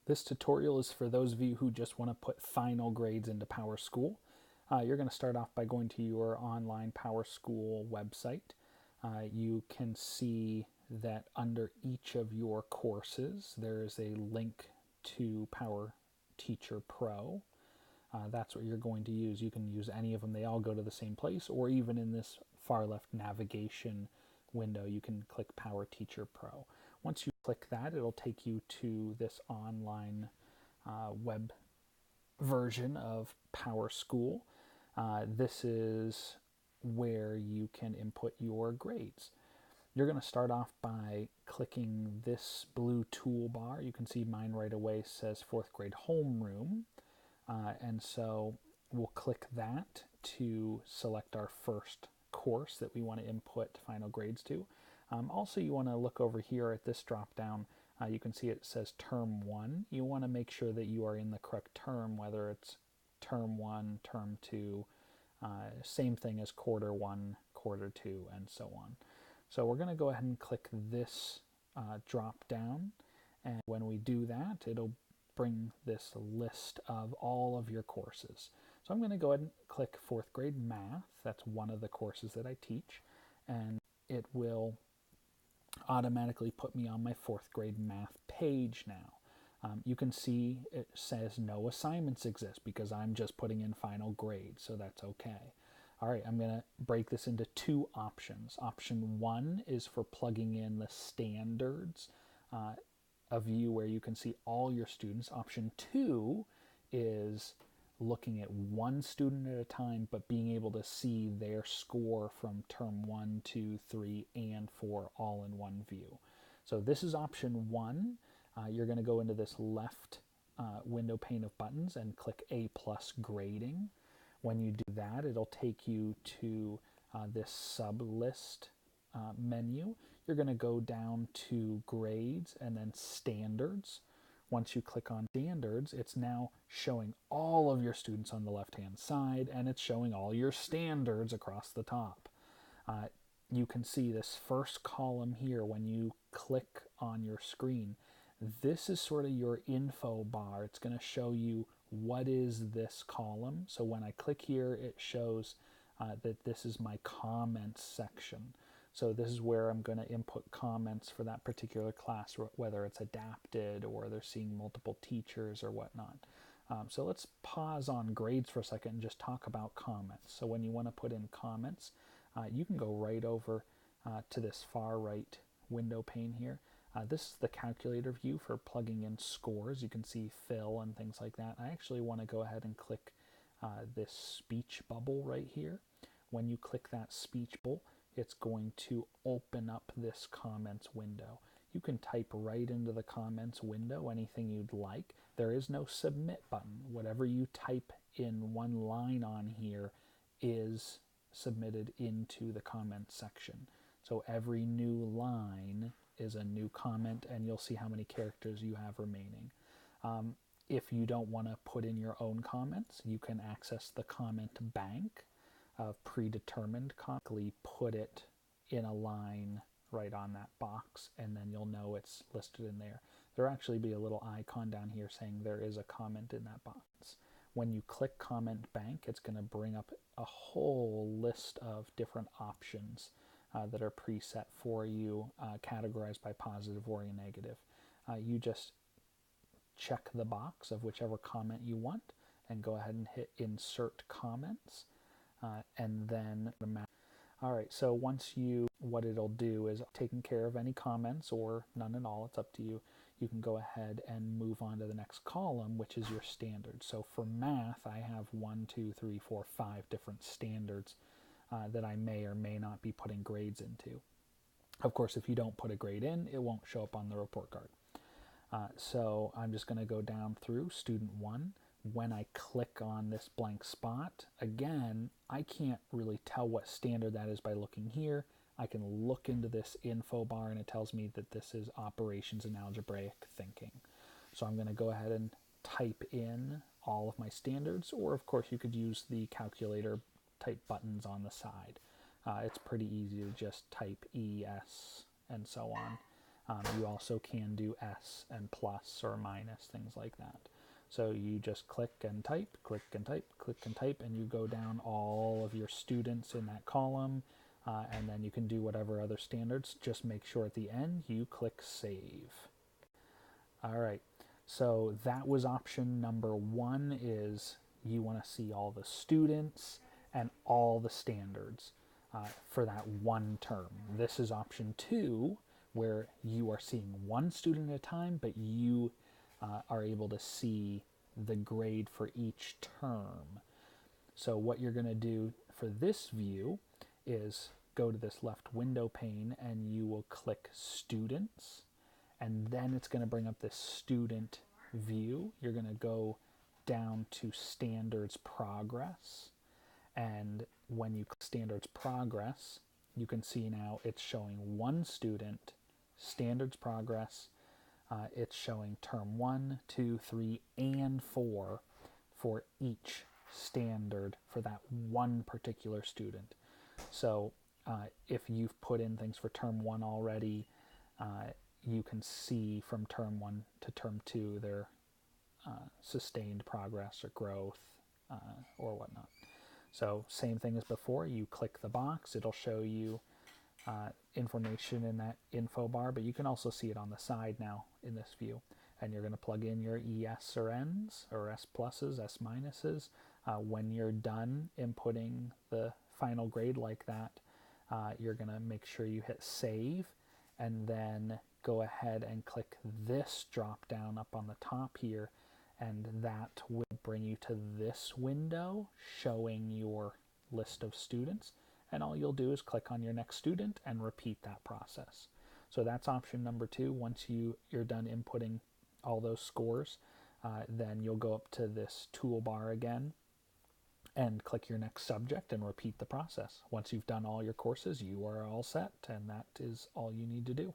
This tutorial is for those of you who just want to put final grades into PowerSchool. You're going to start off by going to your online PowerSchool website. You can see that under each of your courses there is a link to Power Teacher Pro. That's what you're going to use. You can use any of them. They all go to the same place, or even in this far left navigation window you can click Power Teacher Pro. Once you click that, it'll take you to this online web version of PowerSchool. This is where you can input your grades. You're going to start off by clicking this blue toolbar. You can see mine right away says 4th grade homeroom. And so we'll click that to select our first course that we want to input final grades to. Also, you want to look over here at this drop down. You can see it says term 1. You want to make sure that you are in the correct term, whether it's term 1, term 2, same thing as quarter 1, quarter 2, and so on. So we're going to go ahead and click this drop down, and when we do that, it'll bring this list of all of your courses. So I'm going to go ahead and click 4th grade math. That's one of the courses that I teach, and it will automatically put me on my 4th grade math page now. You can see it says no assignments exist because I'm just putting in final grades, so that's okay. All right, I'm going to break this into two options. Option 1 is for plugging in the standards, a view where you can see all your students. Option 2 is looking at one student at a time, but being able to see their score from term 1, 2, 3, and 4 all in one view. So this is option 1. You're going to go into this left window pane of buttons and click A+ grading. When you do that, it'll take you to this sub list menu. You're going to go down to grades and then standards. Once you click on standards, it's now showing all of your students on the left-hand side, and it's showing all your standards across the top. You can see this first column here when you click on your screen. This is sort of your info bar. It's going to show you what is this column. So when I click here, it shows that this is my comments section. So this is where I'm going to input comments for that particular class, whether it's adapted or they're seeing multiple teachers or whatnot. So let's pause on grades for a second and just talk about comments. So when you want to put in comments, you can go right over to this far right window pane here. This is the calculator view for plugging in scores. You can see fill and things like that. I actually want to go ahead and click this speech bubble right here. When you click that speech bubble, it's going to open up this comments window. You can type right into the comments window anything you'd like. There is no submit button. Whatever you type in one line on here is submitted into the comments section. So every new line is a new comment, and you'll see how many characters you have remaining. If you don't want to put in your own comments, you can access the comment bank of predetermined comments. Put it in a line right on that box, and then you'll know it's listed in there. There'll actually be a little icon down here saying there is a comment in that box. When you click comment bank, it's going to bring up a whole list of different options that are preset for you, categorized by positive or negative. You just check the box of whichever comment you want and go ahead and hit insert comments, and then all right, so what it'll do is taking care of any comments or none at all, it's up to you. You can go ahead and move on to the next column, which is your standards. So for math, I have 1, 2, 3, 4, 5 different standards that I may or may not be putting grades into. Of course, if you don't put a grade in, it won't show up on the report card. So I'm just going to go down through student 1. When I click on this blank spot, again, I can't really tell what standard that is by looking here. I can look into this info bar and it tells me that this is operations and algebraic thinking. So I'm going to go ahead and type in all of my standards, or of course you could use the calculator type buttons on the side. It's pretty easy to just type E, S, and so on. You also can do S and plus or minus, things like that. So you just click and type, click and type, click and type, and you go down all of your students in that column, and then you can do whatever other standards. Just make sure at the end you click Save. All right, so that was option number one, is you want to see all the students and all the standards for that one term. This is option two, where you are seeing one student at a time, but you are able to see the grade for each term. So what you're going to do for this view is go to this left window pane and you will click Students, and then it's going to bring up this student view. You're going to go down to Standards Progress, and when you click Standards Progress, you can see now it's showing one student, Standards Progress. It's showing term 1, 2, 3, and 4 for each standard for that one particular student. So if you've put in things for term 1 already, you can see from term 1 to term 2 their sustained progress or growth or whatnot. So same thing as before, you click the box, it'll show you information in that info bar, but you can also see it on the side now in this view. And you're going to plug in your ES or Ns, or S pluses, S minuses. When you're done inputting the final grade like that, you're going to make sure you hit Save, and then go ahead and click this drop down up on the top here, and that will bring you to this window showing your list of students. And all you'll do is click on your next student and repeat that process. So that's option number two. Once you're done inputting all those scores, then you'll go up to this toolbar again and click your next subject and repeat the process. Once you've done all your courses, you are all set, and that is all you need to do.